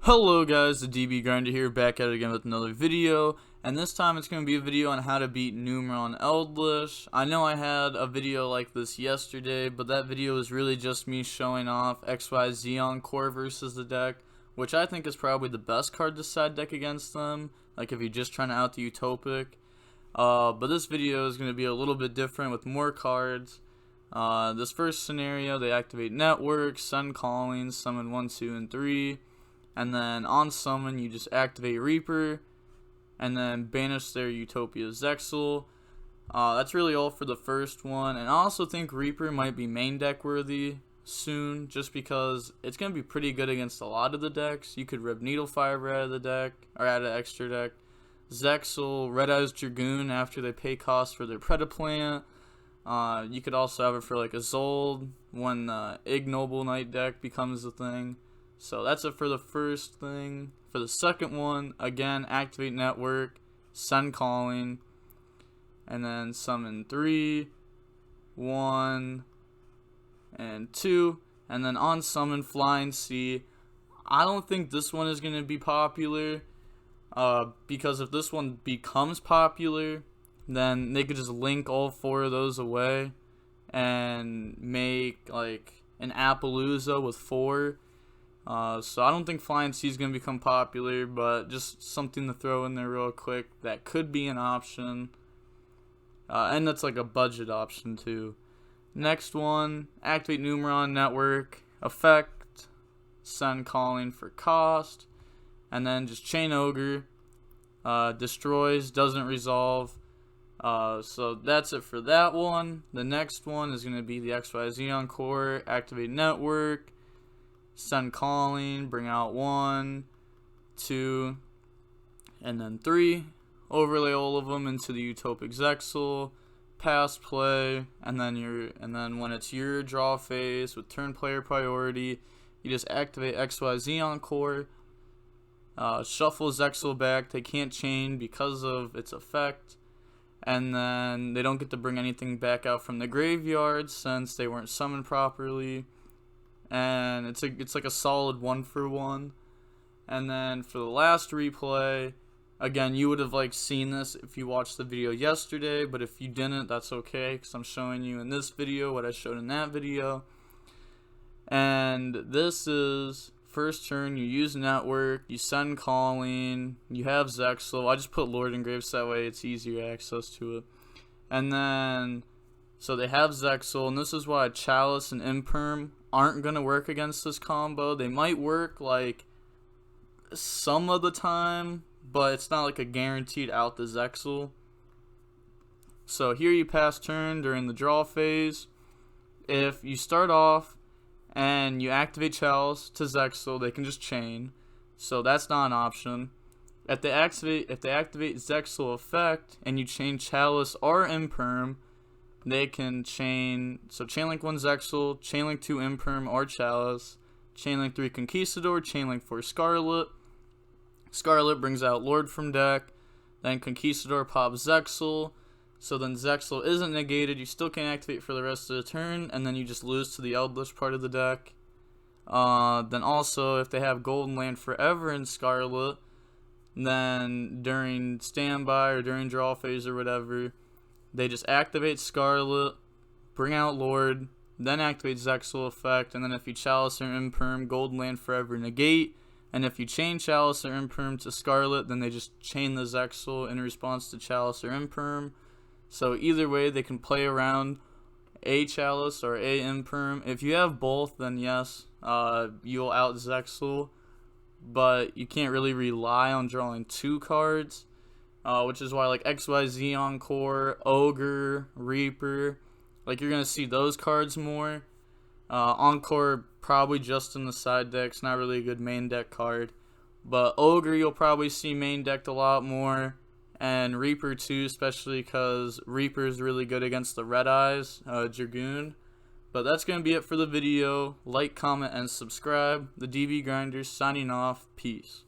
Hello guys, the DB Grinder here, back at it again with another video, and this time it's going to be a video on how to beat Numeron Eldlich. I know I had a video like this yesterday, but that video was really just me showing off XYZ encore versus the deck, which I think is probably the best card to side deck against them, like if you're just trying to out the Utopic. But this video is going to be a little bit different with more cards. This first scenario, they activate Network, Sun Calling, summon 1, 2, and 3. And then on summon, you just activate Reaper, and then banish their Utopia Zexal. That's really all for the first one. And I also think Reaper might be main deck worthy soon, just because it's going to be pretty good against a lot of the decks. You could rip Needlefiber out of the deck, or out of extra deck. Zexal, Red Eyes Dragoon after they pay cost for their Predaplant. You could also have it for like a Zold when Ignoble Knight deck becomes a thing. So that's it for the first thing. For the second one, again, activate Network, Sun Calling, and then summon 3, 1, and 2, and then on summon Flying Sea. I don't think this one is going to be popular, because if this one becomes popular, then they could just link all 4 of those away and make like an Appaloosa with 4. So I don't think Flying Sea is going to become popular, but just something to throw in there real quick that could be an option. And that's like a budget option too. Next one, activate Numeron Network, effect, Sun Calling for cost, and then just chain Ogre, destroys, doesn't resolve. So that's it for that one. The next one is going to be the XYZ Encore, activate Network, Sun Calling, bring out 1, 2, and then 3. Overlay all of them into the Utopic Zexal, pass play, and then when it's your draw phase with turn player priority, you just activate XYZ Encore, shuffle Zexal back. They can't chain because of its effect, and then they don't get to bring anything back out from the graveyard since they weren't summoned properly. And it's like a solid 1-for-1. And then for the last replay, again, you would have like seen this if you watched the video yesterday, but if you didn't, that's okay, because I'm showing you in this video what I showed in that video. And this is first turn, you use Network, you Sun Calling, you have Zexal. I just put Lord Engraves that way it's easier access to it. And then so they have Zexal, and this is why Chalice and Imperm aren't going to work against this combo. They might work like some of the time, but it's not like a guaranteed out the Zexal. So here you pass turn during the draw phase. If you start off and you activate Chalice to Zexal, they can just chain. So that's not an option. If they activate Zexal effect and you chain Chalice or Imperm, they can chain, so Chainlink 1 Zexal, Chainlink 2 Imperm or Chalice, Chainlink 3 Conquistador, Chainlink 4 Scarlet. Scarlet brings out Lord from deck, then Conquistador pops Zexal, so then Zexal isn't negated, you still can't activate for the rest of the turn, and then you just lose to the Eldlich part of the deck. Then also, if they have Golden Land Forever in Scarlet, then during standby or during draw phase or whatever, they just activate Scarlet, bring out Lord, then activate Zexal effect, and then if you Chalice or Imperm, Golden Land Forever negate, and if you chain Chalice or Imperm to Scarlet, then they just chain the Zexal in response to Chalice or Imperm. So either way, they can play around a Chalice or a Imperm. If you have both, then yes, you'll out Zexal, but you can't really rely on drawing 2 cards. Which is why like XYZ Encore, Ogre, Reaper, like you're going to see those cards more. Encore probably just in the side decks, not really a good main deck card. But Ogre you'll probably see main decked a lot more. And Reaper too, especially because Reaper is really good against the Red Eyes, Dragoon. But that's going to be it for the video. Like, comment, and subscribe. The DB Grinders signing off. Peace.